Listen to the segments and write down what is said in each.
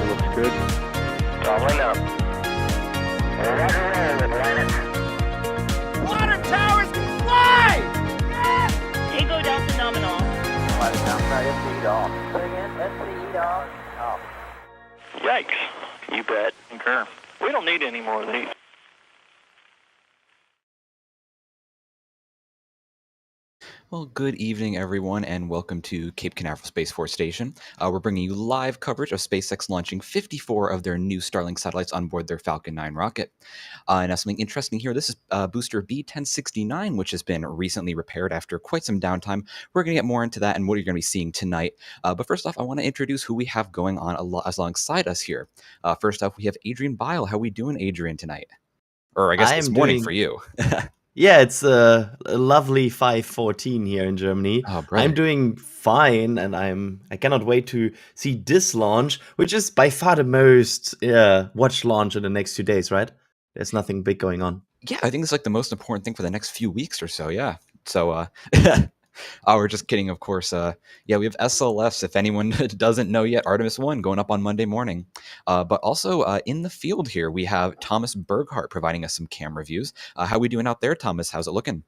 looks good. Doubling up. Roger roll, Atlantic. Water towers can fly! Yes! Tango Delta nominal. Flight outside SC off. Bring in SC off. Yikes. You bet. Concur. We don't need any more of these. Well, good evening, everyone, and welcome to Cape Canaveral Space Force Station. We're bringing you live coverage of SpaceX launching 54 of their new Starlink satellites on board their Falcon 9 rocket. And now something interesting here, this is booster B1069, which has been recently repaired after quite some downtime. We're going to get more into that and what you're going to be seeing tonight. But first off, I want to introduce who we have going on alongside us here. First off, we have Adrian Bile. How are we doing, Adrian, tonight? Or I guess it's morning for you. Yeah, it's a lovely 5:14 here in Germany. Oh, brother. I'm doing fine, and I cannot wait to see this launch, which is by far the most watched launch in the next 2 days, right? There's nothing big going on. Yeah, I think it's like the most important thing for the next few weeks or so, yeah. So, we're just kidding, of course. Yeah, we have SLS, if anyone doesn't know yet, Artemis 1 going up on Monday morning. But also in the field here, we have Thomas Berghardt providing us some camera views. How we doing out there, Thomas? How's it looking?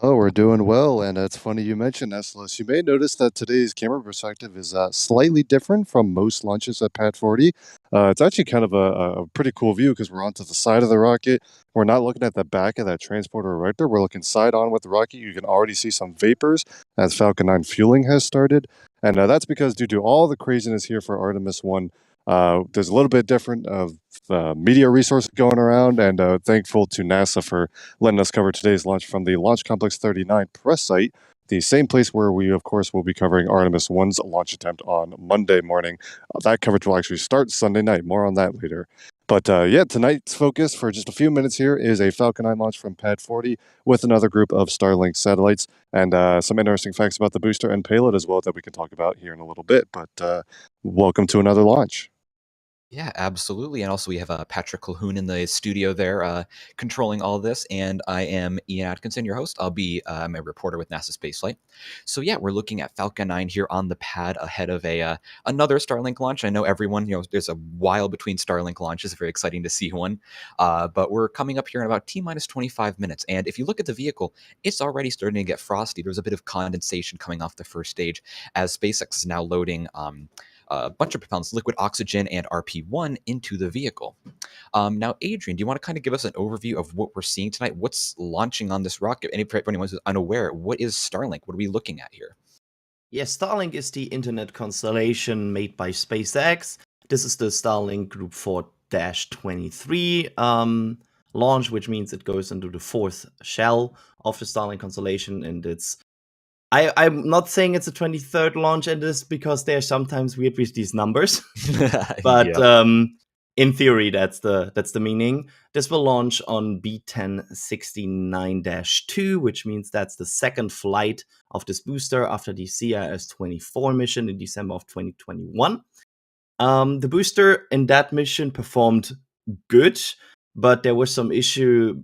Oh, we're doing well, and it's funny you mentioned SLS. You may notice that today's camera perspective is slightly different from most launches at Pad 40. It's actually kind of a pretty cool view because we're onto the side of the rocket. We're not looking at the back of that transporter erector. We're looking side on with the rocket. You can already see some vapors as Falcon 9 fueling has started, and that's because due to all the craziness here for Artemis 1, there's a little bit different of media resources going around, and thankful to NASA for letting us cover today's launch from the Launch Complex 39 press site, the same place where we, of course, will be covering Artemis 1's launch attempt on Monday morning. That coverage will actually start Sunday night. More on that later. But yeah, tonight's focus for just a few minutes here is a Falcon 9 launch from Pad 40 with another group of Starlink satellites and some interesting facts about the booster and payload as well that we can talk about here in a little bit. But welcome to another launch. Yeah, absolutely. And also we have Patrick Calhoun in the studio there controlling all this. And I am Ian Atkinson, your host. I'm a reporter with NASASpaceflight. So yeah, we're looking at Falcon 9 here on the pad ahead of another Starlink launch. I know everyone, there's a while between Starlink launches. Very exciting to see one. But we're coming up here in about T-minus 25 minutes. And if you look at the vehicle, it's already starting to get frosty. There's a bit of condensation coming off the first stage as SpaceX is now loading a bunch of propellants, liquid oxygen and RP1 into the vehicle. Now, Adrian, do you want to kind of give us an overview of what we're seeing tonight? What's launching on this rocket? For anyone who's unaware, what is Starlink? What are we looking at here? Yeah, Starlink is the internet constellation made by SpaceX. This is the Starlink Group 4-23 launch, which means it goes into the fourth shell of the Starlink constellation, and I'm not saying it's a 23rd launch in this because they're sometimes weird with these numbers, but Yeah. In theory, that's the meaning. This will launch on B1069-2, which means that's the second flight of this booster after the CIS-24 mission in December of 2021. The booster in that mission performed good, but there was some issue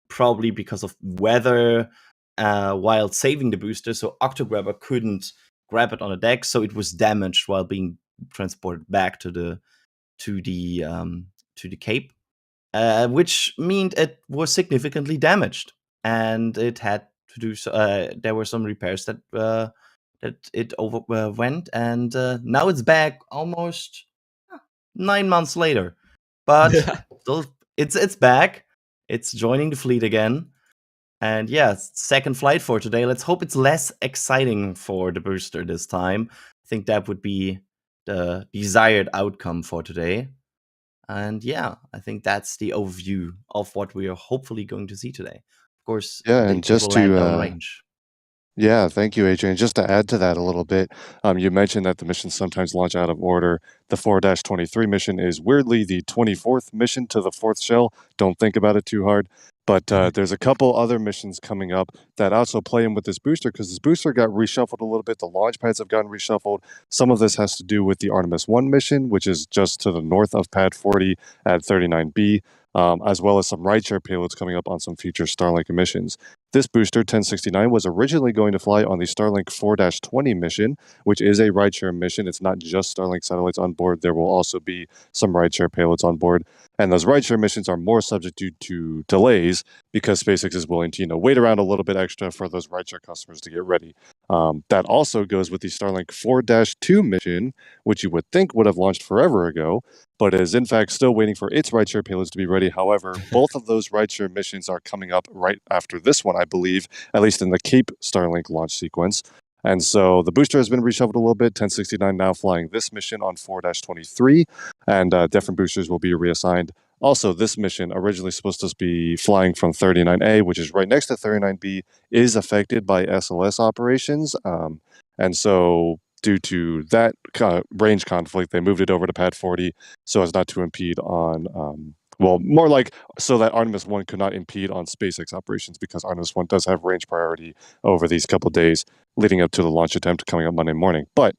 probably because of weather. While saving the booster, so Octograbber couldn't grab it on the deck, so it was damaged while being transported back to the Cape, which meant it was significantly damaged, and it had to do so. There were some repairs that it went, and now it's back almost 9 months later, but still, it's back. It's joining the fleet again. And yeah, second flight for today. Let's hope it's less exciting for the booster this time. I think that would be the desired outcome for today. And yeah, I think that's the overview of what we are hopefully going to see today. Of course, Yeah, and just land to on range. Yeah, thank you, Adrian. Just to add to that a little bit, you mentioned that the missions sometimes launch out of order. The 4-23 mission is weirdly the 24th mission to the fourth shell. Don't think about it too hard. But there's a couple other missions coming up that also play in with this booster because this booster got reshuffled a little bit. The launch pads have gotten reshuffled. Some of this has to do with the Artemis 1 mission, which is just to the north of Pad 40 at 39B. As well as some rideshare payloads coming up on some future Starlink missions. This booster, 1069, was originally going to fly on the Starlink 4-20 mission, which is a rideshare mission. It's not just Starlink satellites on board. There will also be some rideshare payloads on board. And those rideshare missions are more subject to delays because SpaceX is willing to, wait around a little bit extra for those rideshare customers to get ready. That also goes with the Starlink 4-2 mission, which you would think would have launched forever ago, but is in fact still waiting for its rideshare payloads to be ready. However, both of those rideshare missions are coming up right after this one, I believe, at least in the Cape Starlink launch sequence. And so the booster has been reshuffled a little bit. 1069 now flying this mission on 4-23, and different boosters will be reassigned. Also, this mission, originally supposed to be flying from 39A, which is right next to 39B, is affected by SLS operations. And so due to that range conflict, they moved it over to Pad 40 so as not to impede on, more like so that Artemis 1 could not impede on SpaceX operations, because Artemis 1 does have range priority over these couple days leading up to the launch attempt coming up Monday morning. But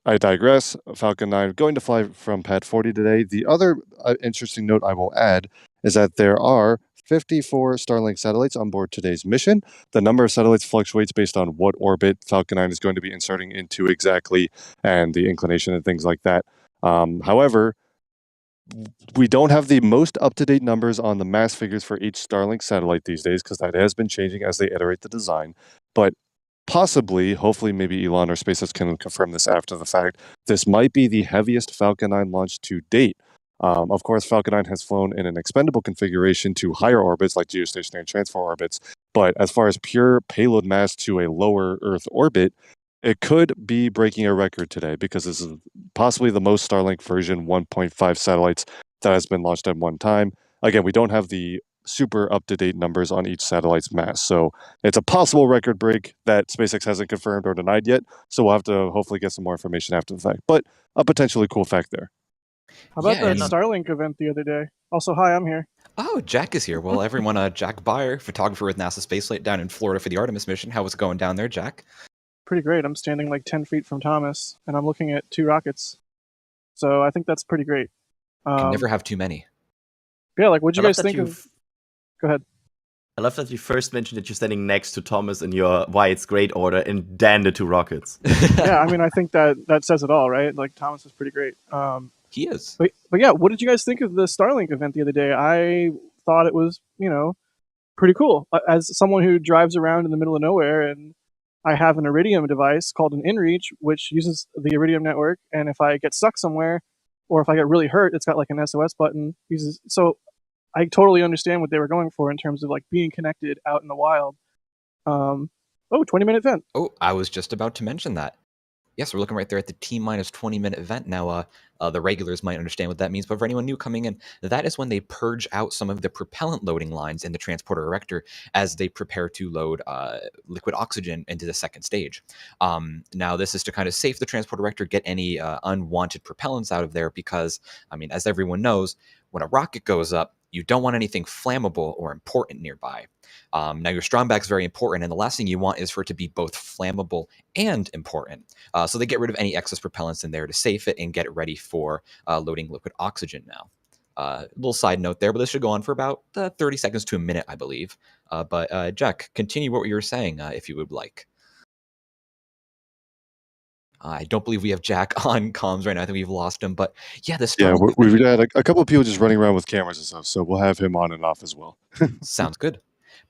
I digress. Falcon 9 going to fly from Pad 40 today. The other interesting note I will add is that there are 54 Starlink satellites on board today's mission. The number of satellites fluctuates based on what orbit Falcon 9 is going to be inserting into exactly, and the inclination and things like that. However, we don't have the most up-to-date numbers on the mass figures for each Starlink satellite these days, because that has been changing as they iterate the design. But possibly, hopefully, maybe Elon or SpaceX can confirm this after the fact, this might be the heaviest Falcon 9 launch to date. Of course, Falcon 9 has flown in an expendable configuration to higher orbits like geostationary and transfer orbits, but as far as pure payload mass to a lower Earth orbit, it could be breaking a record today, because this is possibly the most Starlink version 1.5 satellites that has been launched at one time. Again, we don't have the super up-to-date numbers on each satellite's mass, so it's a possible record break that SpaceX hasn't confirmed or denied yet, so we'll have to hopefully get some more information after the fact, but a potentially cool fact there. How about Yeah, that and- Starlink event the other day? Also, hi, I'm here. Oh, Jack is here. Well, everyone, Jack Byer, photographer with NASASpaceflight down in Florida for the Artemis mission. How was it going down there, Jack? Pretty great. I'm standing like 10 feet from Thomas, and I'm looking at 2 rockets. So I think that's pretty great. Can never have too many. Yeah, like, what'd you I love guys that think of... Go ahead. I love that you first mentioned that you're standing next to Thomas in your why it's great order, and then the 2 rockets. Yeah, I mean, I think that says it all, right? Like, Thomas is pretty great. He is. But yeah, what did you guys think of the Starlink event the other day? I thought it was, pretty cool. As someone who drives around in the middle of nowhere, and I have an Iridium device called an InReach, which uses the Iridium network, and if I get stuck somewhere, or if I get really hurt, it's got like an SOS button. So I totally understand what they were going for in terms of like being connected out in the wild. 20-minute event. Oh, I was just about to mention that. Yes, we're looking right there at the T-minus 20-minute event. Now, the regulars might understand what that means, but for anyone new coming in, that is when they purge out some of the propellant loading lines in the transporter erector as they prepare to load liquid oxygen into the second stage. Now, this is to kind of save the transporter erector, get any unwanted propellants out of there, because, I mean, as everyone knows, when a rocket goes up, you don't want anything flammable or important nearby. Now, your strong bag is very important, and the last thing you want is for it to be both flammable and important. So they get rid of any excess propellants in there to save it and get it ready for loading liquid oxygen now. Little side note there, but this should go on for about 30 seconds to a minute, I believe. But Jack, continue what you were saying if you would like. I don't believe we have Jack on comms right now. I think we've lost him. But yeah, this we've had a couple of people just running around with cameras and stuff, so we'll have him on and off as well. Sounds good.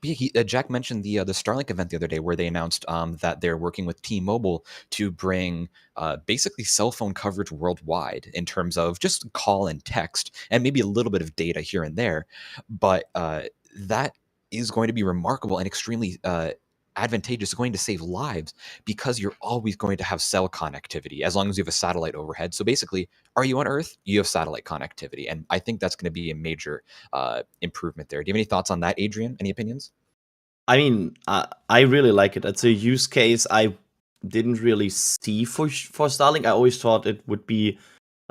But yeah, Jack mentioned the Starlink event the other day where they announced that they're working with T-Mobile to bring basically cell phone coverage worldwide in terms of just call and text and maybe a little bit of data here and there. But that is going to be remarkable and extremely advantageous, going to save lives, because you're always going to have cell connectivity as long as you have a satellite overhead. So basically, are you on Earth? You have satellite connectivity. And I think that's going to be a major improvement there. Do you have any thoughts on that, Adrian? Any opinions? I mean, I really like it. It's a use case I didn't really see for Starlink. I always thought it would be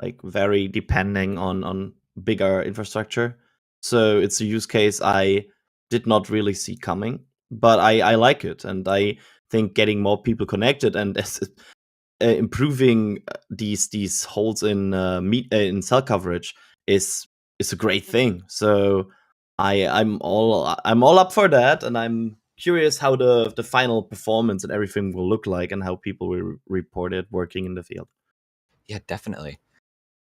like very depending on bigger infrastructure. So it's a use case I did not really see coming. But I like it, and I think getting more people connected and improving these holes in cell coverage is a great thing. So I'm all up for that, and I'm curious how the final performance and everything will look like, and how people will report it working in the field. Yeah, definitely.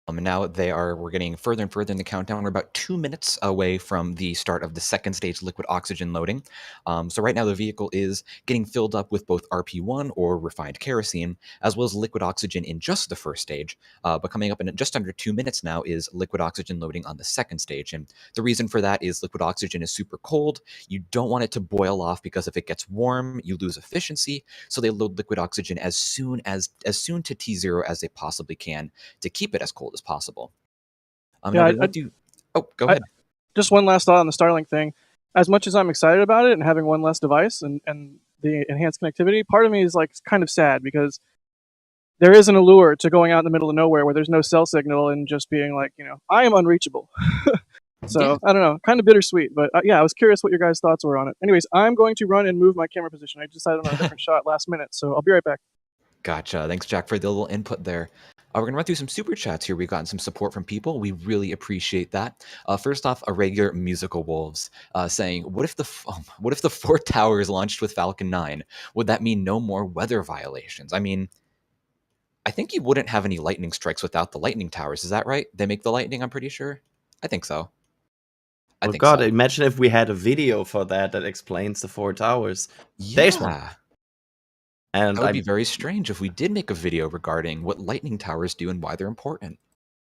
And now we're getting further and further in the countdown. We're about 2 minutes away from the start of the second stage liquid oxygen loading. So right now the vehicle is getting filled up with both RP1 or refined kerosene, as well as liquid oxygen in just the first stage. But coming up in just under 2 minutes now is liquid oxygen loading on the second stage. And the reason for that is liquid oxygen is super cold. You don't want it to boil off, because if it gets warm, you lose efficiency. So they load liquid oxygen as soon to T0 as they possibly can to keep it as cold as possible. Yeah, Go ahead. Just one last thought on the Starlink thing. As much as I'm excited about it and having one less device and the enhanced connectivity, part of me is like kind of sad, because there is an allure to going out in the middle of nowhere where there's no cell signal and just being like, I am unreachable. So Yeah. I don't know, kind of bittersweet. But yeah, I was curious what your guys' thoughts were on it. Anyways, I'm going to run and move my camera position. I decided on a different shot last minute, so I'll be right back. Gotcha. Thanks, Jack, for the little input there. We're going to run through some super chats here. We've gotten some support from people. We really appreciate that. First off, a regular Musical Wolves saying, what if the 4 towers launched with Falcon 9? Would that mean no more weather violations? I mean, I think you wouldn't have any lightning strikes without the lightning towers. Is that right? They make the lightning, I'm pretty sure. I think so. Oh God, imagine if we had a video for that explains the 4 towers. Yeah. There's one. And that would be very strange if we did make a video regarding what lightning towers do and why they're important.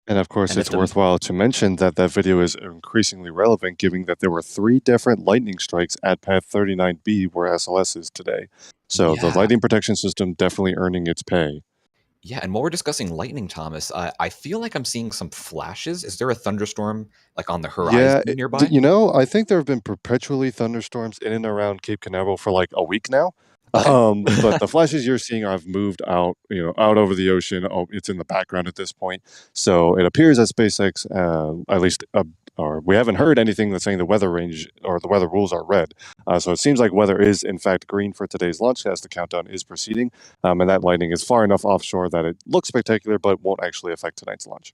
And of course, it's worthwhile to mention that video is increasingly relevant, given that there were 3 different lightning strikes at Pad 39B where SLS is today. So the lightning protection system definitely earning its pay. Yeah, and while we're discussing lightning, Thomas, I feel like I'm seeing some flashes. Is there a thunderstorm like on the horizon nearby? I think there have been perpetually thunderstorms in and around Cape Canaveral for like a week now. But the flashes you're seeing have moved out, out over the ocean. Oh, it's in the background at this point. So it appears that SpaceX, at least, or we haven't heard anything that's saying the weather range or the weather rules are red. So it seems like weather is in fact green for today's launch as the countdown is proceeding. And that lightning is far enough offshore that it looks spectacular, but won't actually affect tonight's launch.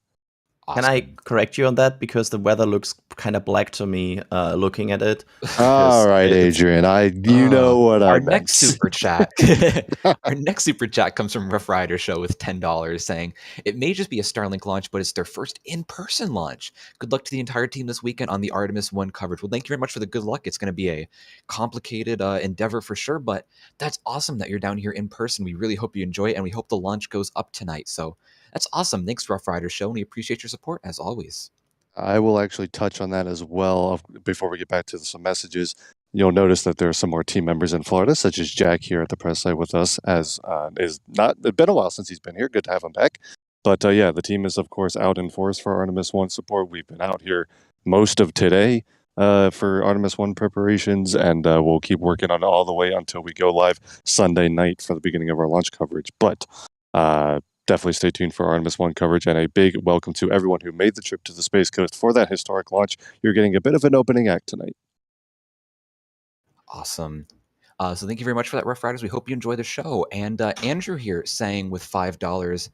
Awesome. Can I correct you on that? Because the weather looks kind of black to me looking at it. All right, Adrian. You know what I meant. Next super chat. Our next super chat comes from Rough Rider Show with $10 saying, it may just be a Starlink launch, but it's their first in-person launch. Good luck to the entire team this weekend on the Artemis 1 coverage. Well, thank you very much for the good luck. It's going to be a complicated endeavor for sure, but that's awesome that you're down here in person. We really hope you enjoy it, and we hope the launch goes up tonight. So that's awesome. Thanks, Rough Rider Show, and we appreciate your support as always. I will actually touch on that as well before we get back to some messages. You'll notice that there are some more team members in Florida, such as Jack here at the press site with us, as it's been a while since he's been here. Good to have him back. But yeah, the team is, of course, out in force for Artemis 1 support. We've been out here most of today for Artemis 1 preparations, and we'll keep working on it all the way until we go live Sunday night for the beginning of our launch coverage. But definitely stay tuned for Artemis 1 coverage, and a big welcome to everyone who made the trip to the Space Coast for that historic launch. You're getting a bit of an opening act tonight. Awesome. So thank you very much for that, Rough Riders. We hope you enjoy the show. And Andrew here saying with $5,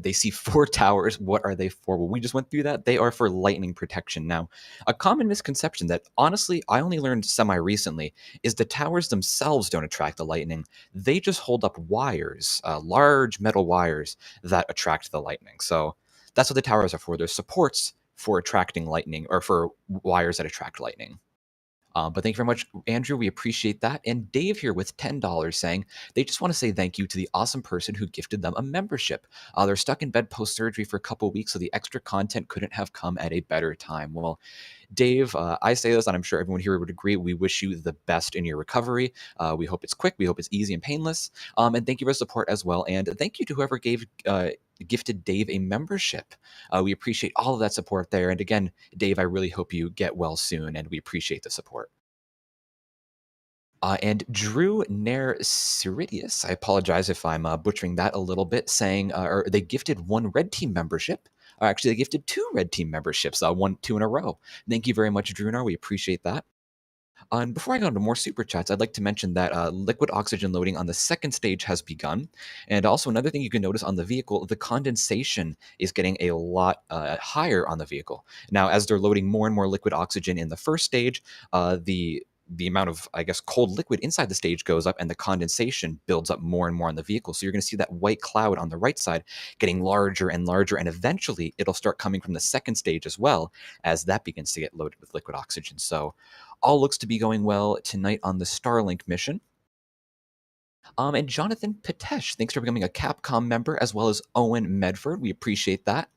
they see 4 towers. What are they for? Well, we just went through that. They are for lightning protection. Now, a common misconception that honestly I only learned semi-recently is the towers themselves don't attract the lightning. They just hold up wires, large metal wires that attract the lightning. So that's what the towers are for. They're supports for attracting lightning, or for wires that attract lightning. But thank you very much, Andrew. We appreciate that. And Dave here with $10 saying they just want to say thank you to the awesome person who gifted them a membership. They're stuck in bed post-surgery for a couple weeks, so the extra content couldn't have come at a better time. Well, Dave, I say this, and I'm sure everyone here would agree, we wish you the best in your recovery. We hope it's quick. We hope it's easy and painless. And thank you for support as well. And thank you to whoever gifted Dave a membership. We appreciate all of that support there. And again, Dave, I really hope you get well soon, and we appreciate the support. And Drew Nair Ciridius, I apologize if I'm butchering that a little bit, saying or they gifted 1 Red Team membership. Actually, they gifted 2 Red Team memberships, 2 in a row. Thank you very much, Drew Nair. We appreciate that. And before I go into more super chats, I'd like to mention that liquid oxygen loading on the second stage has begun. And also another thing you can notice on the vehicle, the condensation is getting a lot higher on the vehicle. Now, as they're loading more and more liquid oxygen in the first stage, the the amount of, I guess, cold liquid inside the stage goes up and the condensation builds up more and more on the vehicle. So you're going to see that white cloud on the right side getting larger and larger, and eventually it'll start coming from the second stage as well as that begins to get loaded with liquid oxygen. So all looks to be going well tonight on the Starlink mission. And Jonathan Pitesh, thanks for becoming a Capcom member, as well as Owen Medford. We appreciate that.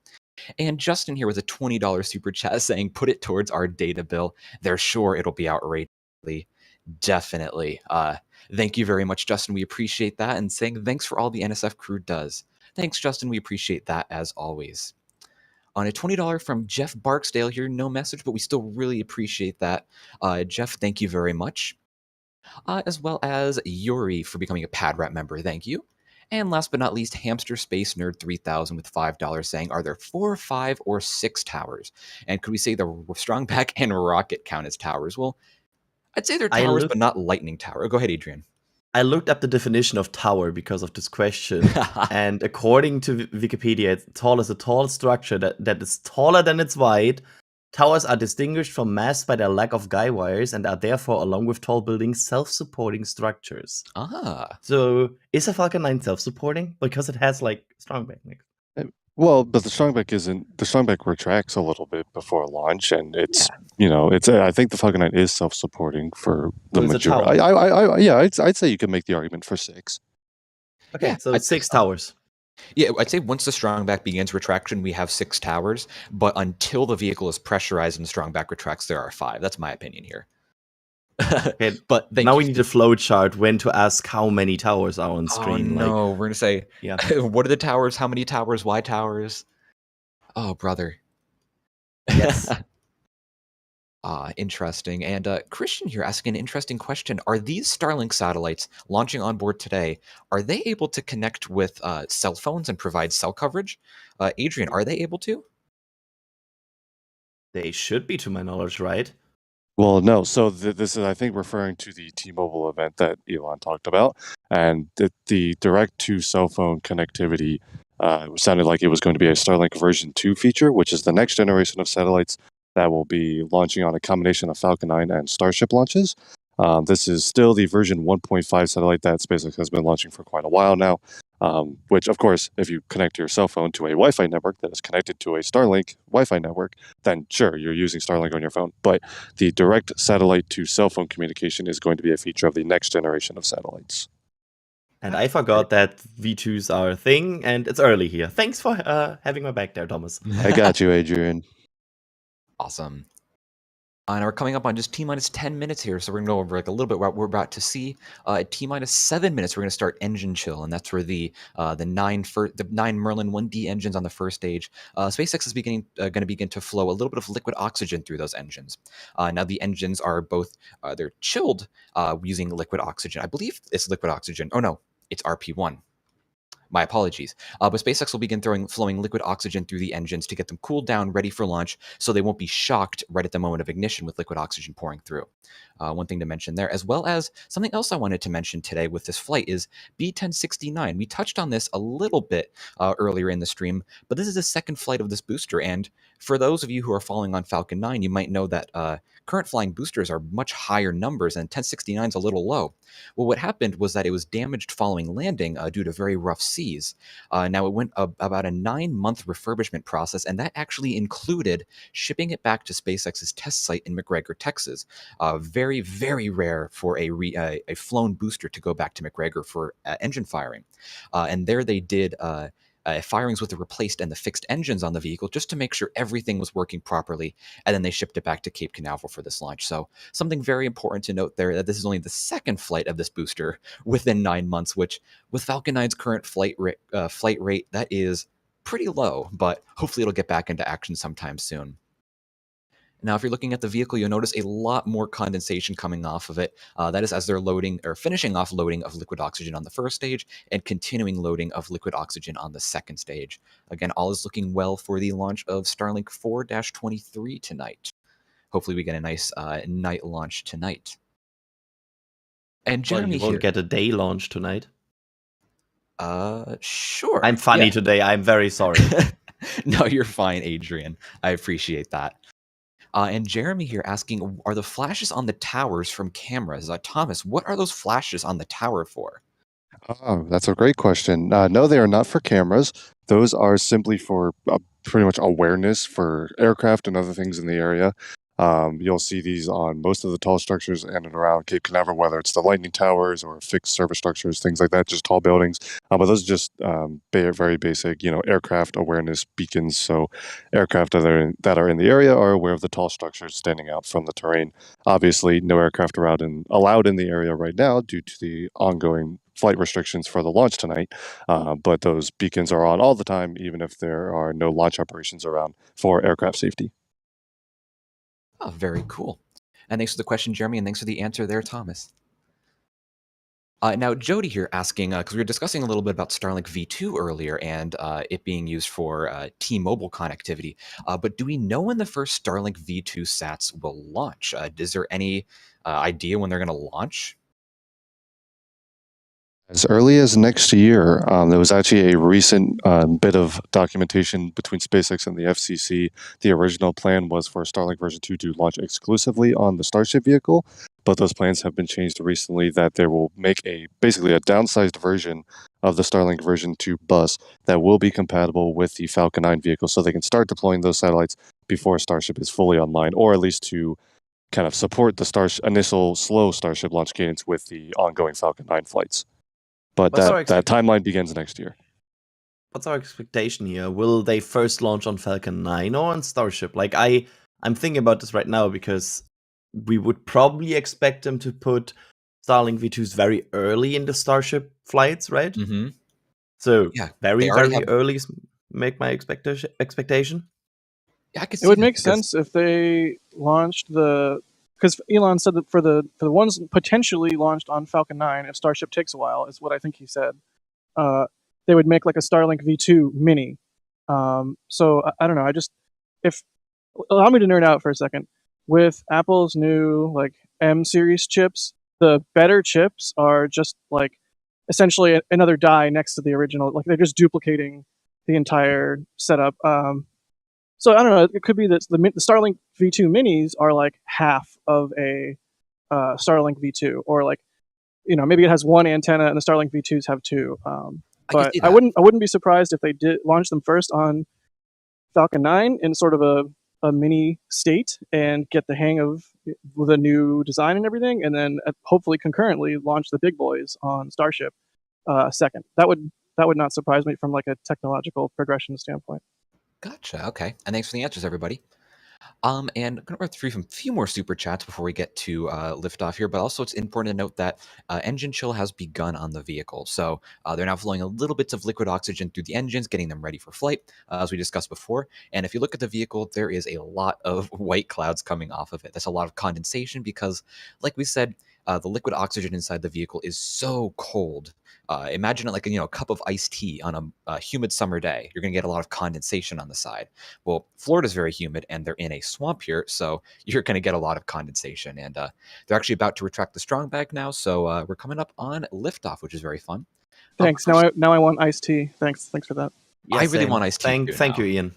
And Justin here with a $20 super chat saying, put it towards our data bill. They're sure it'll be outrageously. Definitely. Thank you very much, Justin. We appreciate that. And saying thanks for all the NSF crew does. Thanks, Justin. We appreciate that as always. On a $20 from Jeff Barksdale here, no message, but we still really appreciate that. Jeff, thank you very much. As well as Yuri for becoming a PadRat member. Thank you. And last but not least, Hamster Space Nerd 3000 with $5 saying, are there 4, 5, or 6 towers? And could we say the Strongback and Rocket count as towers? Well, I'd say they're towers, but not lightning tower. Go ahead, Adrian. I looked up the definition of tower because of this question. And according to Wikipedia, tall is a tall structure that is taller than it's wide. Towers are distinguished from masts by their lack of guy wires and are therefore, along with tall buildings, self-supporting structures. So is a Falcon 9 self-supporting? Because it has like strongback. Well, but the strongback retracts a little bit before launch, and it's I think the Falcon 9 is self-supporting for the majority. I'd say you could make the argument for 6. Okay, so it's 6 towers. Yeah, I'd say once the strongback begins retraction, we have 6 towers, but until the vehicle is pressurized and the strongback retracts, there are 5. That's my opinion here. Okay, but now we need a flow chart when to ask how many towers are on screen. No, we're going to say, what are the towers? How many towers? Why towers? Oh, brother. Yes. Interesting. And Christian here asking an interesting question. Are these Starlink satellites launching on board today, are they able to connect with cell phones and provide cell coverage? Adrian, are they able to? They should be, to my knowledge, right? Well, no. So this is, I think, referring to the T-Mobile event that Elon talked about. And the direct-to-cell phone connectivity sounded like it was going to be a Starlink version 2 feature, which is the next generation of satellites that will be launching on a combination of Falcon 9 and Starship launches. This is still the version 1.5 satellite that SpaceX has been launching for quite a while now, which, of course, if you connect your cell phone to a Wi-Fi network that is connected to a Starlink Wi-Fi network, then sure, you're using Starlink on your phone. But the direct satellite to cell phone communication is going to be a feature of the next generation of satellites. And I forgot that V2s are a thing, and it's early here. Thanks for having my back there, Thomas. I got you, Adrian. Awesome. And we're coming up on just T-minus 10 minutes here, so we're going to go over like a little bit what we're about to see. At T-minus 7 minutes, we're going to start engine chill, and that's where the 9 Merlin 1D engines on the first stage. SpaceX is going to begin to flow a little bit of liquid oxygen through those engines. Now the engines are both they're chilled using liquid oxygen. I believe it's liquid oxygen. Oh no, it's RP1. My apologies. But SpaceX will begin flowing liquid oxygen through the engines to get them cooled down, ready for launch, so they won't be shocked right at the moment of ignition with liquid oxygen pouring through. One thing to mention there, as well as something else I wanted to mention today with this flight is B1069. We touched on this a little bit earlier in the stream, but this is the second flight of this booster, and for those of you who are following on Falcon 9, you might know that current flying boosters are much higher numbers, and 1069 is a little low. Well, what happened was that it was damaged following landing due to very rough seas. Now, it went about a 9-month refurbishment process, and that actually included shipping it back to SpaceX's test site in McGregor, Texas. Very, very rare for a flown booster to go back to McGregor for engine firing. And there they did firings with the replaced and the fixed engines on the vehicle just to make sure everything was working properly, and then they shipped it back to Cape Canaveral for this launch. So something very important to note there, that this is only the second flight of this booster within 9 months, which with Falcon 9's current flight rate, that is pretty low, but hopefully it'll get back into action sometime soon. Now, if you're looking at the vehicle, you'll notice a lot more condensation coming off of it. That is as they're loading or finishing off loading of liquid oxygen on the first stage and continuing loading of liquid oxygen on the second stage. Again, all is looking well for the launch of Starlink 4-23 tonight. Hopefully we get a nice night launch tonight. And Jeremy you won't get a day launch tonight. Sure. I'm funny today. I'm very sorry. No, you're fine, Adrian. I appreciate that. And Jeremy here asking, are the flashes on the towers from cameras? Thomas, what are those flashes on the tower for? Oh, that's a great question. No, they are not for cameras. Those are simply for pretty much awareness for aircraft and other things in the area. You'll see these on most of the tall structures in and around Cape Canaveral, whether it's the lightning towers or fixed service structures, things like that, just tall buildings. But those are just very basic, aircraft awareness beacons. So aircraft that are in the area are aware of the tall structures standing out from the terrain. Obviously, no aircraft allowed in the area right now due to the ongoing flight restrictions for the launch tonight. But those beacons are on all the time, even if there are no launch operations around for aircraft safety. Oh, very cool. And thanks for the question, Jeremy, and thanks for the answer there, Thomas. Now, Jody here asking, because we were discussing a little bit about Starlink V2 earlier and it being used for T-Mobile connectivity, but do we know when the first Starlink V2 sats will launch? Is there any idea when they're going to launch? As early as next year, there was actually a recent bit of documentation between SpaceX and the FCC. The original plan was for Starlink version 2 to launch exclusively on the Starship vehicle, but those plans have been changed recently that they will make basically a downsized version of the Starlink version 2 bus that will be compatible with the Falcon 9 vehicle, so they can start deploying those satellites before Starship is fully online, or at least to kind of support the initial slow Starship launch cadence with the ongoing Falcon 9 flights. But that timeline begins next year. What's our expectation here? Will they first launch on Falcon 9 or on Starship? Like, I'm thinking about this right now because we would probably expect them to put Starlink V2s very early in the Starship flights, right? Mm-hmm. So, Yeah, very early make my expectation. Yeah, I could see It would that make because- sense if they launched because Elon said that for the ones potentially launched on Falcon 9, if Starship takes a while, is what I think he said, they would make like a Starlink V2 mini. So I don't know. Allow me to nerd out for a second. With Apple's new like M series chips, the better chips are just like essentially another die next to the original. Like they're just duplicating the entire setup. So I don't know. It could be that the Starlink V2 minis are like half of a Starlink V2, or like maybe it has one antenna and the Starlink V2s have two. But I wouldn't be surprised if they did launch them first on Falcon 9 in sort of a mini state and get the hang of with a new design and everything, and then hopefully concurrently launch the big boys on Starship second. That would not surprise me from like a technological progression standpoint. Gotcha. Okay. And thanks for the answers, everybody. And I'm going to run through a few more super chats before we get to liftoff here. But also, it's important to note that engine chill has begun on the vehicle. So they're now flowing a little bits of liquid oxygen through the engines, getting them ready for flight, as we discussed before. And if you look at the vehicle, there is a lot of white clouds coming off of it. That's a lot of condensation because, like we said, the liquid oxygen inside the vehicle is so cold. Imagine it like a cup of iced tea on a humid summer day. You're going to get a lot of condensation on the side. Well, Florida's very humid, and they're in a swamp here, so you're going to get a lot of condensation. And they're actually about to retract the strong bag now, so we're coming up on liftoff, which is very fun. Thanks. Now I want iced tea. Thanks for that. Yeah, I really want iced tea. Thank you, Ian.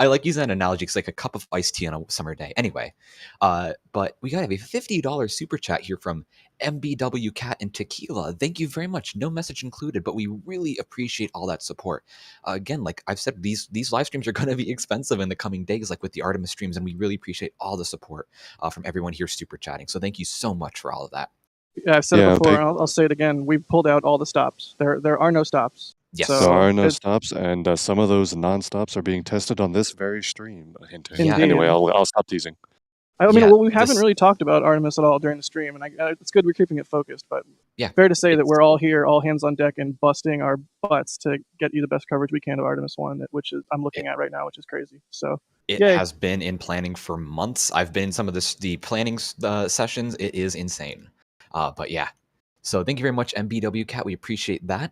I like using that analogy. It's like a cup of iced tea on a summer day. Anyway, but we got to have a $50 super chat here from MBW Cat and Tequila. Thank you very much. No message included, but we really appreciate all that support. Again, like I've said, these live streams are going to be expensive in the coming days, like with the Artemis streams, and we really appreciate all the support from everyone here super chatting. So thank you so much for all of that. Yeah, I've said it before. I'll say it again. We've pulled out all the stops. There are no stops. Yes, there are no stops, and some of those non-stops are being tested on this very stream. Yeah. Anyway, I'll stop teasing. I mean, we haven't really talked about Artemis at all during the stream, and it's good we're keeping it focused. But fair to say that we're all here, all hands on deck, and busting our butts to get you the best coverage we can of Artemis 1, which is I'm looking at right now, which is crazy. So it has been in planning for months. I've been in some of the planning sessions. It is insane. But yeah, so thank you very much, MBW Cat. We appreciate that.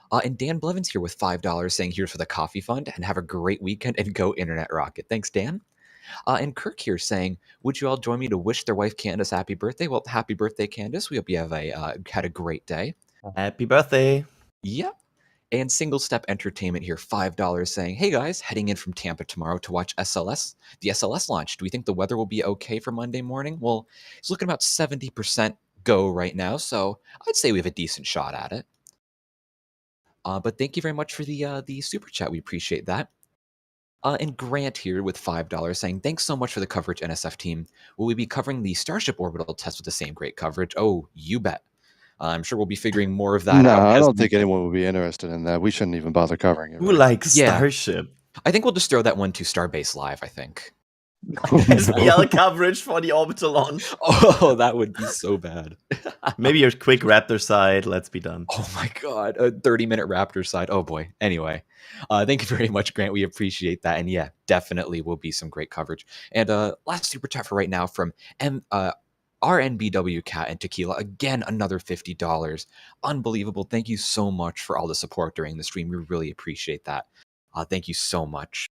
And Dan Blevins here with $5 saying here's for the coffee fund and have a great weekend and go Internet Rocket. Thanks, Dan. And Kirk here saying, would you all join me to wish their wife Candace happy birthday? Well, happy birthday, Candace. We hope you have had a great day. Happy birthday. Yep. And Single Step Entertainment here, $5, saying, hey guys, heading in from Tampa tomorrow to watch the SLS launch. Do we think the weather will be okay for Monday morning? Well, it's looking about 70% go right now, so I'd say we have a decent shot at it. But thank you very much for the super chat. We appreciate that. And Grant here with $5 saying, thanks so much for the coverage, NSF team. Will we be covering the Starship orbital test with the same great coverage? Oh, you bet. I'm sure we'll be figuring more of that No, out. I don't think anyone would be interested in that. We shouldn't even bother covering it. Who Right? likes Yeah. Starship? I think we'll just throw that one to Starbase Live, I think. SPL coverage for the orbital launch. Oh, that would be so bad. Maybe a quick Raptor side. Let's be done. Oh my god, a 30-minute Raptor side. Oh boy. Anyway, thank you very much, Grant. We appreciate that. And yeah, definitely will be some great coverage. And last super chat for right now from RNBW Cat and Tequila. Again, another $50. Unbelievable. Thank you so much for all the support during the stream. We really appreciate that. Thank you so much.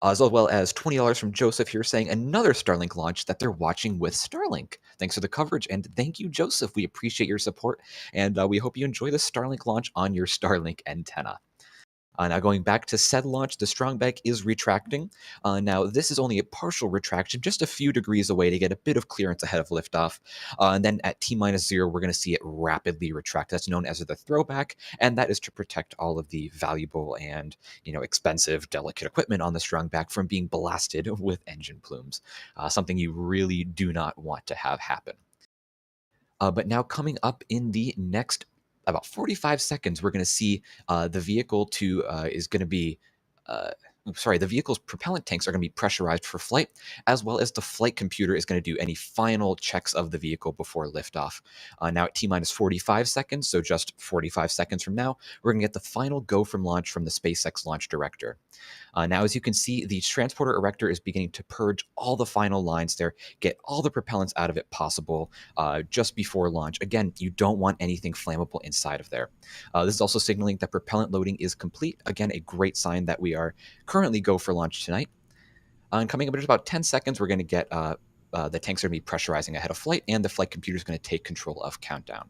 As well as $20 from Joseph here saying another Starlink launch that they're watching with Starlink. Thanks for the coverage, and thank you, Joseph. We appreciate your support, and we hope you enjoy the Starlink launch on your Starlink antenna. Now going back to said launch, the strong bank is retracting. Now this is only a partial retraction, just a few degrees away to get a bit of clearance ahead of liftoff. And then at T-0, we're going to see it rapidly retract. That's known as the throwback, and that is to protect all of the valuable and expensive, delicate equipment on the strong back from being blasted with engine plumes. Something you really do not want to have happen. But now coming up in the next about 45 seconds, we're going to see the vehicle is going to be, the vehicle's propellant tanks are going to be pressurized for flight, as well as the flight computer is going to do any final checks of the vehicle before liftoff. Now at T-minus 45 seconds, so just 45 seconds from now, we're going to get the final go from launch from the SpaceX launch director. Now, as you can see, the transporter erector is beginning to purge all the final lines there, get all the propellants out of it possible just before launch. Again, you don't want anything flammable inside of there. This is also signaling that propellant loading is complete. Again, a great sign that we are currently go for launch tonight. And coming up in just about 10 seconds, we're going to get the tanks are going to be pressurizing ahead of flight, and the flight computer is going to take control of countdown.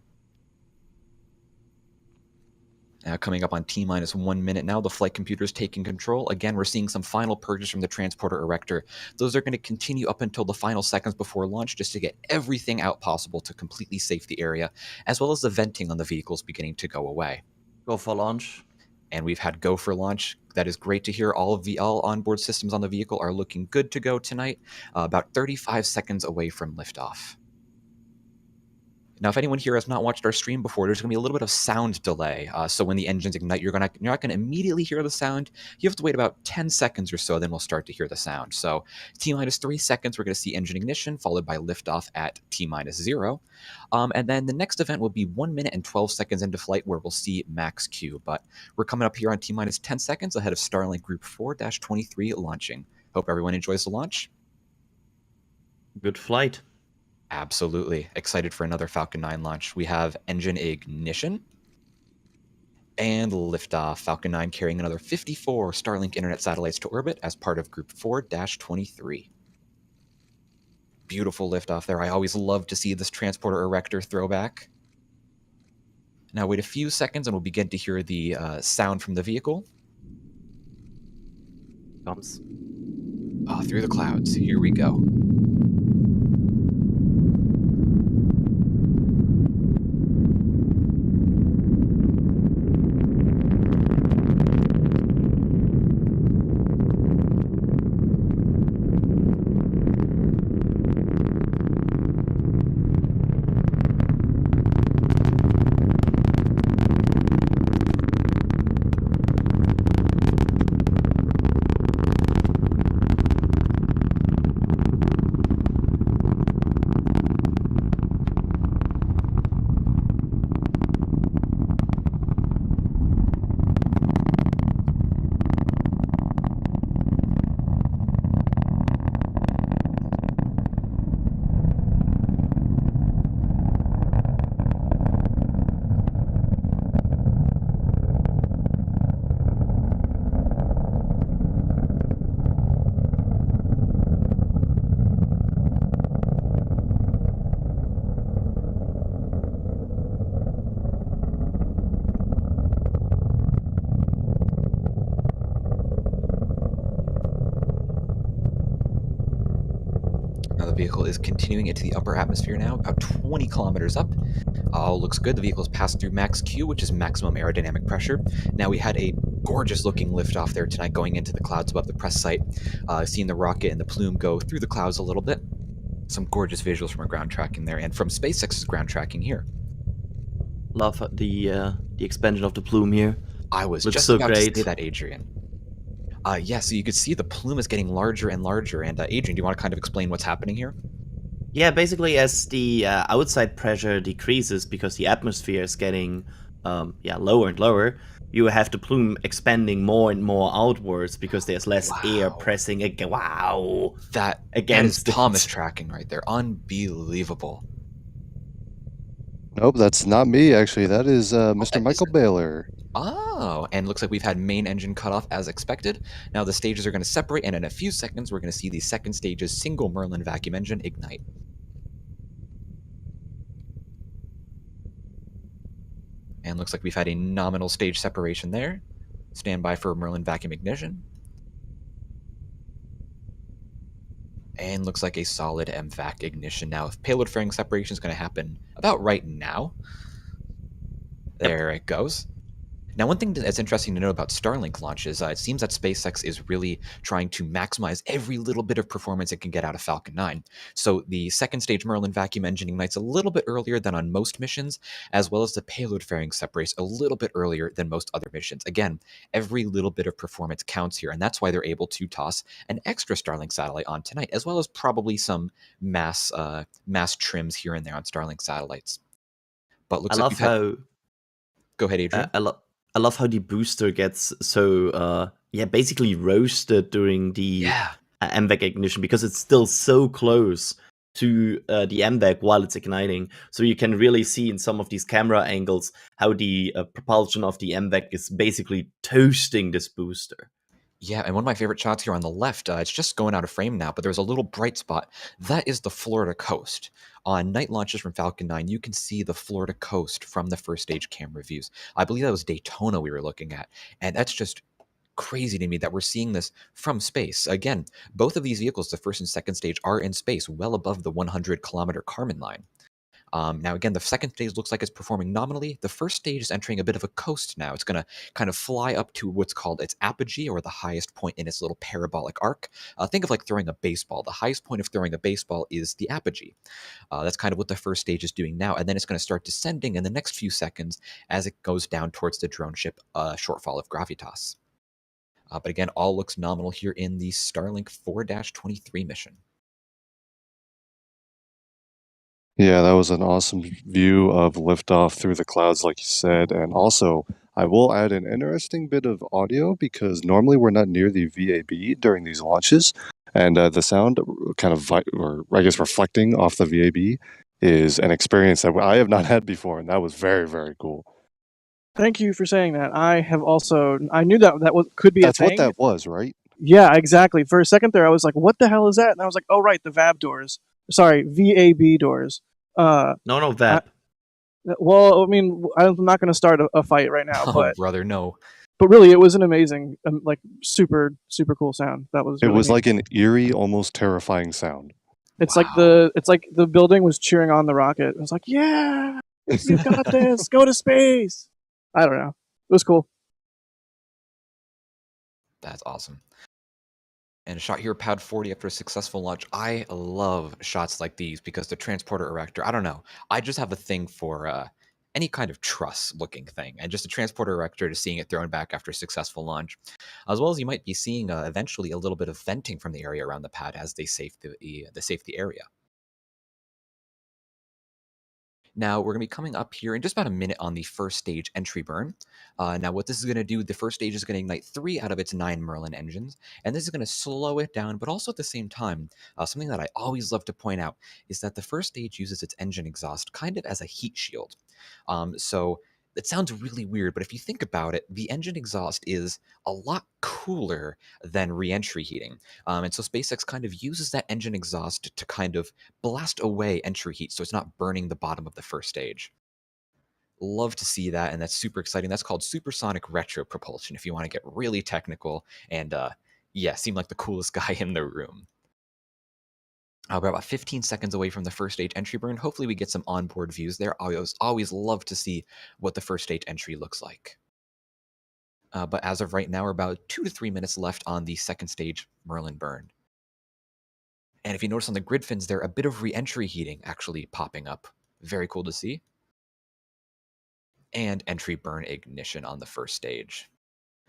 Coming up on T-minus 1 minute now, the flight computer is taking control. Again, we're seeing some final purges from the transporter erector. Those are going to continue up until the final seconds before launch just to get everything out possible to completely safe the area, as well as the venting on the vehicles beginning to go away. Go for launch. And we've had go for launch. That is great to hear. All onboard systems on the vehicle are looking good to go tonight, about 35 seconds away from liftoff. Now, if anyone here has not watched our stream before, there's going to be a little bit of sound delay. So when the engines ignite, you're not going to immediately hear the sound. You have to wait about 10 seconds or so, then we'll start to hear the sound. So T-minus 3 seconds, we're going to see engine ignition, followed by liftoff at T-minus 0. And then the next event will be 1 minute and 12 seconds into flight, where we'll see max Q. But we're coming up here on T-minus 10 seconds ahead of Starlink Group 4-23 launching. Hope everyone enjoys the launch. Good flight. Absolutely. Excited for another Falcon 9 launch. We have engine ignition and liftoff. Falcon 9 carrying another 54 Starlink internet satellites to orbit as part of Group 4-23. Beautiful liftoff there. I always love to see this transporter erector throwback. Now wait a few seconds and we'll begin to hear the sound from the vehicle. Comes. Through the clouds. Here we go. vehicle is continuing into the upper atmosphere now, about 20 kilometers up. All looks good. The vehicle has passed through max Q, which is maximum aerodynamic pressure. Now, we had a gorgeous-looking liftoff there tonight going into the clouds above the press site. Seeing the rocket and the plume go through the clouds a little bit. Some gorgeous visuals from our ground tracking there, and from SpaceX's ground tracking here. Love the expansion of the plume here. I was Looks just so about great. to say that, Adrian. Yeah, so you could see the plume is getting larger and larger. And Adrian, do you want to kind of explain what's happening here? Yeah, basically as the outside pressure decreases because the atmosphere is getting lower and lower, you have the plume expanding more and more outwards because there's less air pressing That is against Thomas it. tracking right there. Unbelievable. Nope, that's not me, actually. That is Mr. Michael Baylor. Oh, and looks like we've had main engine cut off as expected. Now the stages are going to separate, and in a few seconds, we're going to see the second stage's single Merlin vacuum engine ignite. And looks like we've had a nominal stage separation there. Stand by for Merlin vacuum ignition. And looks like a solid MVAC ignition now. If payload fairing separation is going to happen about right now. There it goes. Now, one thing that's interesting to know about Starlink launches, it seems that SpaceX is really trying to maximize every little bit of performance it can get out of Falcon 9. So the second stage Merlin vacuum engine ignites a little bit earlier than on most missions, as well as the payload fairing separates a little bit earlier than most other missions. Again, every little bit of performance counts here, and that's why they're able to toss an extra Starlink satellite on tonight, as well as probably some mass trims here and there on Starlink satellites. But looks like we've had... Go ahead, Adrian. I love how the booster gets so basically roasted during the MVAC ignition because it's still so close to the MVAC while it's igniting. So you can really see in some of these camera angles how the propulsion of the MVAC is basically toasting this booster. Yeah, and one of my favorite shots here on the left, it's just going out of frame now, but there's a little bright spot. That is the Florida coast. On night launches from Falcon 9, you can see the Florida coast from the first stage camera views. I believe that was Daytona we were looking at, and that's just crazy to me that we're seeing this from space. Again, both of these vehicles, the first and second stage, are in space, well above the 100-kilometer Kármán line. Now, again, the second stage looks like it's performing nominally. The first stage is entering a bit of a coast now. It's going to kind of fly up to what's called its apogee, or the highest point in its little parabolic arc. Think of like throwing a baseball. The highest point of throwing a baseball is the apogee. That's kind of what the first stage is doing now. And then it's going to start descending in the next few seconds as it goes down towards the drone ship shortfall of gravitas. But again, all looks nominal here in the Starlink 4-23 mission. Yeah, that was an awesome view of liftoff through the clouds, like you said. And also, I will add an interesting bit of audio because normally we're not near the VAB during these launches. And the sound kind of, reflecting off the VAB is an experience that I have not had before. And that was very, very cool. Thank you for saying that. I knew that could be a thing. That's what that was, right? Yeah, exactly. For a second there, I was like, what the hell is that? And I was like, oh, right, the VAB doors. Sorry, VAB doors. No, VAB. Well, I mean, I'm not going to start a fight right now. Oh, brother, no. But really, it was an amazing, super, super cool sound. That was. It really was neat. like an eerie, almost terrifying sound. It's like the building was cheering on the rocket. It was like, yeah, you got this. Go to space. I don't know. It was cool. That's awesome. And a shot here, pad 40 after a successful launch. I love shots like these because the transporter erector, I don't know. I just have a thing for any kind of truss-looking thing. And just a transporter erector to seeing it thrown back after a successful launch. As well as you might be seeing eventually a little bit of venting from the area around the pad as they safe the area. Now, we're going to be coming up here in just about a minute on the first stage entry burn. Now, what this is going to do, the first stage is going to ignite 3 out of its 9 Merlin engines, and this is going to slow it down, but also at the same time, something that I always love to point out is that the first stage uses its engine exhaust kind of as a heat shield. So it sounds really weird, but if you think about it, the engine exhaust is a lot cooler than re-entry heating. And so SpaceX kind of uses that engine exhaust to kind of blast away entry heat so it's not burning the bottom of the first stage. Love to see that, and that's super exciting. That's called supersonic retro propulsion if you want to get really technical and, seem like the coolest guy in the room. We're about 15 seconds away from the first stage entry burn. Hopefully we get some onboard views there. I always love to see what the first stage entry looks like. But as of right now, we're about 2 to 3 minutes left on the second stage Merlin burn. And if you notice on the grid fins there, a bit of re-entry heating actually popping up. Very cool to see. And entry burn ignition on the first stage.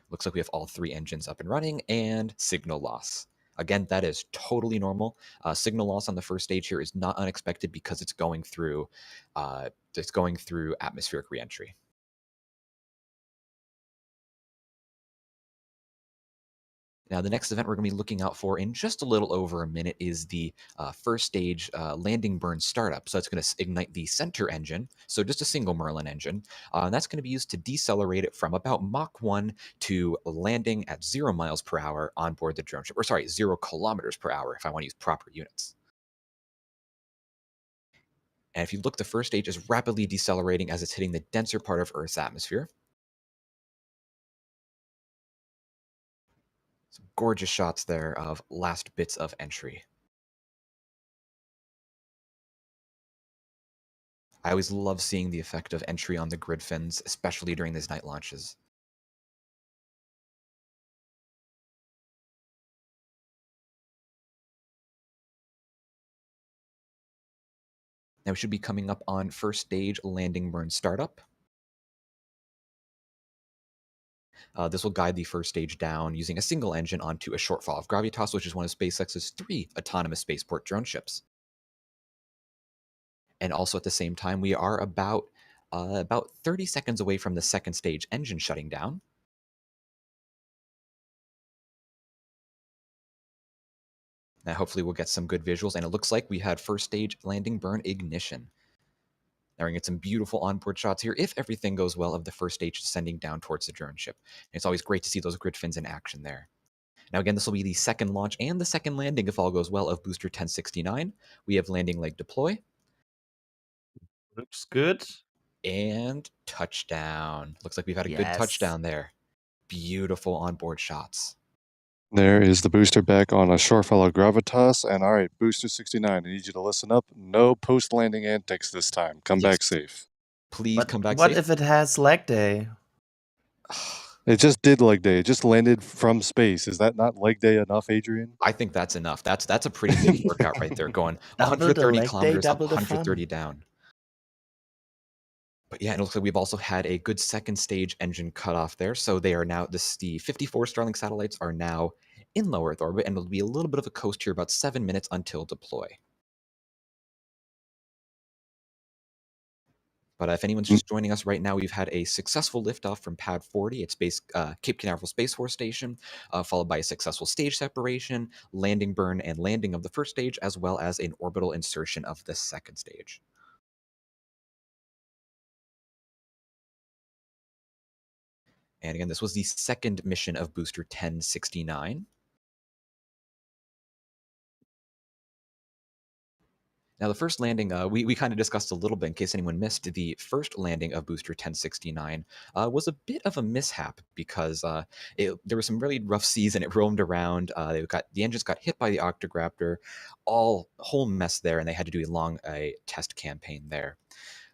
Looks like we have all 3 engines up and running, and signal loss. Again, that is totally normal. Signal loss on the first stage here is not unexpected because it's going through atmospheric reentry. Now, the next event we're going to be looking out for in just a little over a minute is the first stage landing burn startup. So it's going to ignite the center engine, so just a single Merlin engine. And that's going to be used to decelerate it from about Mach 1 to landing at 0 miles per hour on board the drone ship. Or sorry, 0 kilometers per hour if I want to use proper units. And if you look, the first stage is rapidly decelerating as it's hitting the denser part of Earth's atmosphere. Some gorgeous shots there of last bits of entry. I always love seeing the effect of entry on the grid fins, especially during these night launches. Now we should be coming up on first stage landing burn startup. This will guide the first stage down using a single engine onto a shortfall of gravitas, which is one of SpaceX's 3 autonomous spaceport drone ships. And also at the same time, we are about 30 seconds away from the second stage engine shutting down. Now hopefully we'll get some good visuals, and it looks like we had first stage landing burn ignition. Now we're going to get some beautiful onboard shots here, if everything goes well, of the first stage descending down towards the drone ship. And it's always great to see those grid fins in action there. Now again, this will be the second launch and the second landing, if all goes well, of Booster 1069. We have landing leg deploy. Looks good. And touchdown. Looks like we've had a good Yes. touchdown there. Beautiful onboard shots. There is the booster back on a shortfall of gravitas. And all right, Booster 69, I need you to listen up. No post-landing antics this time. Come back safe. Please But come back what safe. if it has leg day? It just did leg day. It just landed from space. Is that not leg day enough, Adrian? I think that's enough. That's a pretty big workout right there, going Double the 130 leg day, kilometers up, double the 130 fun. down. But yeah, it looks like we've also had a good second stage engine cutoff there. So they are now, the 54 Starlink satellites are now in low Earth orbit, and it'll be a little bit of a coast here, about 7 minutes until deploy. But if anyone's just joining us right now, we've had a successful liftoff from Pad 40 at Cape Canaveral Space Force Station, followed by a successful stage separation, landing burn, and landing of the first stage, as well as an orbital insertion of the second stage. And again, this was the second mission of Booster 1069. Now, the first landing, we kind of discussed a little bit in case anyone missed. The first landing of Booster 1069 was a bit of a mishap because there were some really rough seas and it roamed around. The engines got hit by the Octograptor, whole mess there, and they had to do a test campaign there.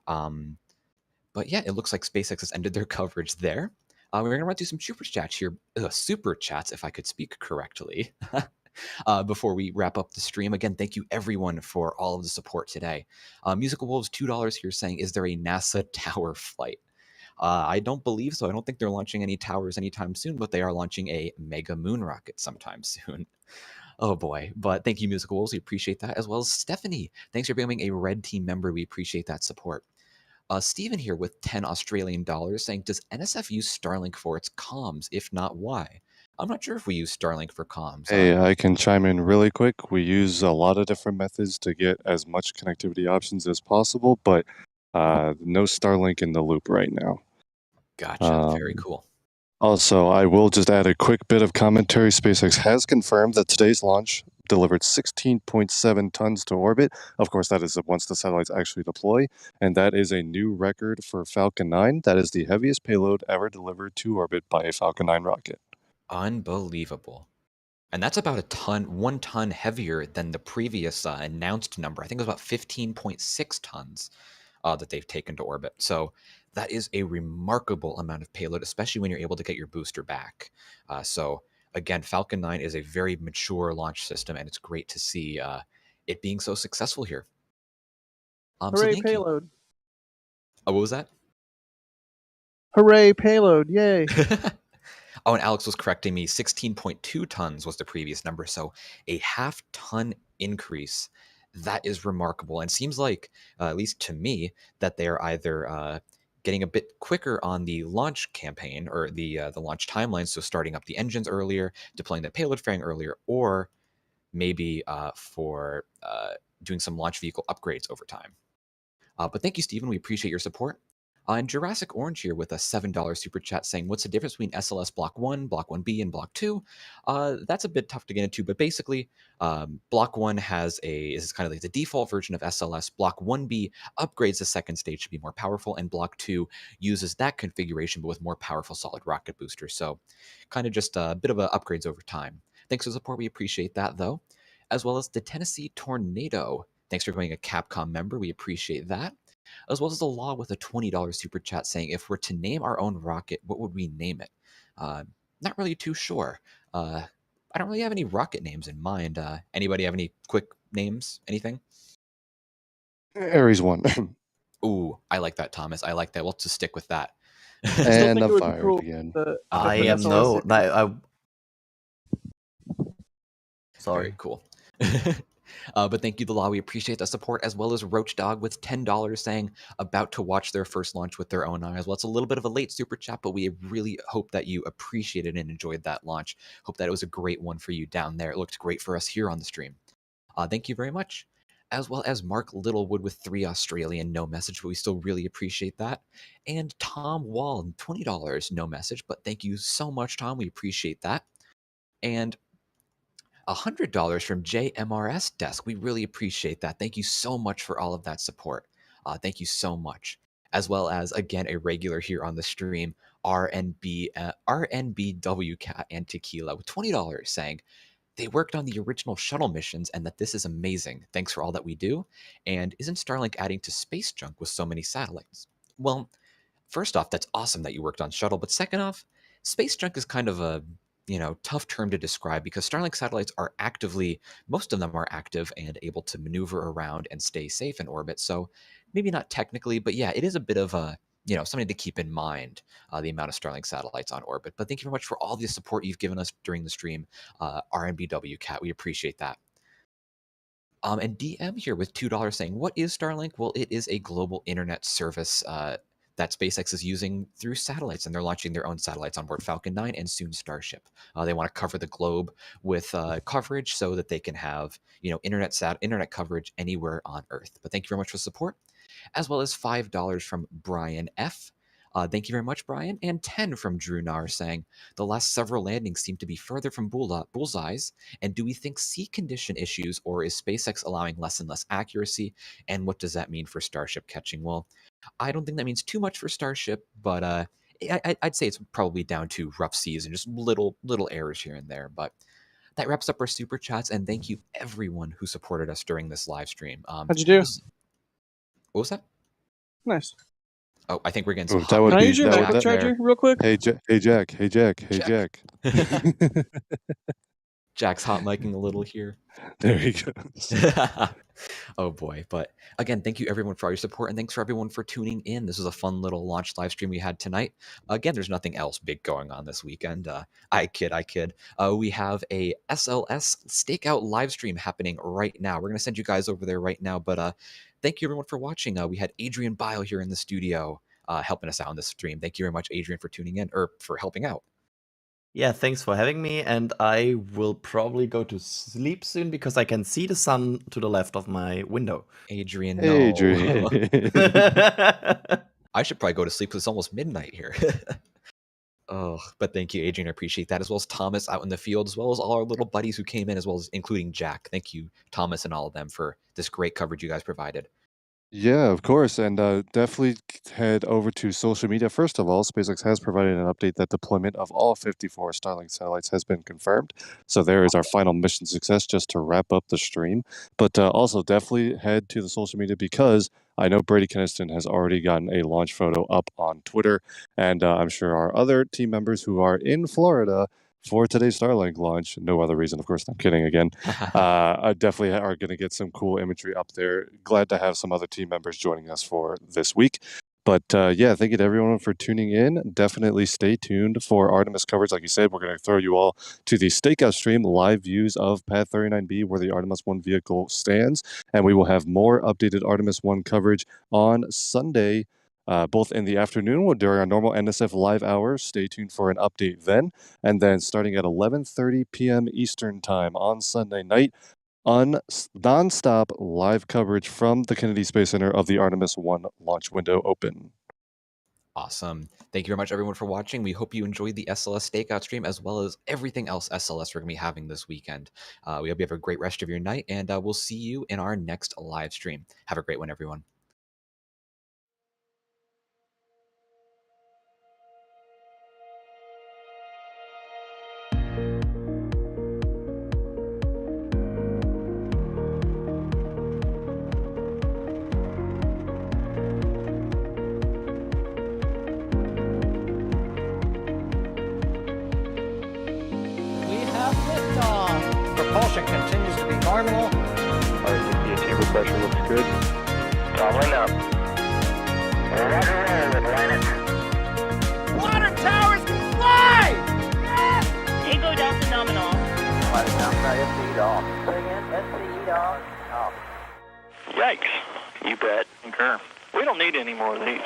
But yeah, it looks like SpaceX has ended their coverage there. We're going to run through some super chats here, super chats, if I could speak correctly. Before we wrap up the stream. Again, thank you everyone for all of the support today. Musical Wolves $2 here saying, is there a NASA tower flight? I don't believe so. I don't think they're launching any towers anytime soon, but they are launching a mega moon rocket sometime soon. Oh boy. But thank you, Musical Wolves. We appreciate that. As well as Stephanie. Thanks for becoming a Red Team member. We appreciate that support. Stephen here with 10 Australian dollars saying, does NSF use Starlink for its comms? If not, why? I'm not sure if we use Starlink for comms. Hey, I can chime in really quick. We use a lot of different methods to get as much connectivity options as possible, but no Starlink in the loop right now. Gotcha. Very cool. Also, I will just add a quick bit of commentary. SpaceX has confirmed that today's launch delivered 16.7 tons to orbit. Of course, that is once the satellites actually deploy, and that is a new record for Falcon 9. That is the heaviest payload ever delivered to orbit by a Falcon 9 rocket. Unbelievable. And that's about 1 ton heavier than the previous announced number. I think it was about 15.6 tons that they've taken to orbit. So that is a remarkable amount of payload, especially when you're able to get your booster back. So again, Falcon 9 is a very mature launch system, and it's great to see it being so successful here. So Hooray, thank you. payload. Oh, what was that? Hooray, payload. Yay. Oh, and Alex was correcting me. 16.2 tons was the previous number. So a half-ton increase. That is remarkable. And seems like, at least to me, that they're either getting a bit quicker on the launch campaign or the launch timeline. So starting up the engines earlier, deploying the payload fairing earlier, or maybe for doing some launch vehicle upgrades over time. But thank you, Stephen. We appreciate your support. And Jurassic Orange here with a $7 super chat saying, what's the difference between SLS Block 1, Block 1B, and Block 2? That's a bit tough to get into, but basically, Block 1 is kind of like the default version of SLS. Block 1B upgrades the second stage to be more powerful, and Block 2 uses that configuration, but with more powerful solid rocket boosters. So kind of just a bit of upgrades over time. Thanks for the support. We appreciate that, though. As well as the Tennessee Tornado. Thanks for being a Capcom member. We appreciate that. As well as the Law with a $20 super chat saying, if we're to name our own rocket, what would we name it? Not really too sure. I don't really have any rocket names in mind. Anybody have any quick names? Anything? Ares 1. Ooh, I like that, Thomas. I like that. We'll just stick with that. And I'm fired again. I put am SLS no. Sorry. Very cool. But thank you, The Law. We appreciate the support, as well as Roach Dog with $10 saying about to watch their first launch with their own eyes. Well, it's a little bit of a late super chat, but we really hope that you appreciated and enjoyed that launch. Hope that it was a great one for you down there. It looked great for us here on the stream. Thank you very much. As well as Mark Littlewood with 3 Australian, no message, but we still really appreciate that. And Tom Wall, $20, no message, but thank you so much, Tom. We appreciate that. And $100 from JMRS Desk. We really appreciate that. Thank you so much for all of that support. Thank you so much. As well as, again, a regular here on the stream, RNBW Cat and Tequila with $20 saying, they worked on the original shuttle missions and that this is amazing. Thanks for all that we do. And isn't Starlink adding to space junk with so many satellites? Well, first off, that's awesome that you worked on shuttle. But second off, space junk is kind of a tough term to describe because Starlink satellites are most of them are active and able to maneuver around and stay safe in orbit. So maybe not technically, but yeah, it is a bit of a, something to keep in mind, the amount of Starlink satellites on orbit. But thank you very much for all the support you've given us during the stream, RNBW Cat. We appreciate that. And DM here with $2 saying, what is Starlink? Well, it is a global internet service that SpaceX is using through satellites, and they're launching their own satellites on board Falcon 9 and soon Starship. They want to cover the globe with coverage so that they can have internet coverage anywhere on Earth. But thank you very much for the support, as well as $5 from Brian F. Thank you very much, Brian. And 10 from Drew Nar saying, the last several landings seem to be further from bullseyes. And do we think sea condition issues, or is SpaceX allowing less and less accuracy? And what does that mean for Starship catching? Well, I don't think that means too much for Starship, but I'd say it's probably down to rough seas and just little errors here and there. But that wraps up our super chats, and thank you everyone who supported us during this live stream. How'd you do? What was that? Nice. Oh, I think we're getting some. Can I use your MacBook charger real quick? Hey, Jack. Jack's hot micing a little here. There he goes. Oh boy. But again, thank you everyone for all your support, and thanks for everyone for tuning in. This was a fun little launch live stream we had tonight. Again, there's nothing else big going on this weekend. I kid. We have a SLS stakeout live stream happening right now. We're going to send you guys over there right now, but thank you everyone for watching. We had Adrian Bile here in the studio helping us out on this stream. Thank you very much, Adrian, for tuning in, or for helping out. Yeah, thanks for having me, and I will probably go to sleep soon because I can see the sun to the left of my window. Adrian, no. Adrian. I should probably go to sleep because it's almost midnight here. Oh, but thank you, Adrian. I appreciate that, as well as Thomas out in the field, as well as all our little buddies who came in, as well as including Jack. Thank you, Thomas, and all of them for this great coverage you guys provided. Yeah, of course, and definitely head over to social media. First of all, SpaceX has provided an update that deployment of all 54 Starlink satellites has been confirmed. So there is our final mission success just to wrap up the stream. But also definitely head to the social media because I know Brady Keniston has already gotten a launch photo up on Twitter, and I'm sure our other team members who are in Florida for today's Starlink launch, no other reason, of course, I'm kidding again, I definitely are going to get some cool imagery up there. Glad to have some other team members joining us for this week. But yeah, thank you to everyone for tuning in. Definitely stay tuned for Artemis coverage. Like you said, we're going to throw you all to the Stakeout stream, live views of Pad 39B, where the Artemis 1 vehicle stands. And we will have more updated Artemis 1 coverage on Sunday, both in the afternoon during our normal NSF live hours. Stay tuned for an update then. And then starting at 11:30 p.m. Eastern Time on Sunday night, non-stop live coverage from the Kennedy Space Center of the Artemis 1 launch window open. Awesome. Thank you very much, everyone, for watching. We hope you enjoyed the SLS Stakeout stream as well as everything else SLS we're going to be having this weekend. We hope you have a great rest of your night, and we'll see you in our next live stream. Have a great one, everyone. We have liftoff. Propulsion continues to be nominal. Our chamber pressure looks good. Toggling up. Roger, roll, Atlantic. Water towers, fly! Yes! Tango Delta nominal. Sliding down, SCE off. Again, SCE off. Yikes. You bet. Concur. We don't need any more of these.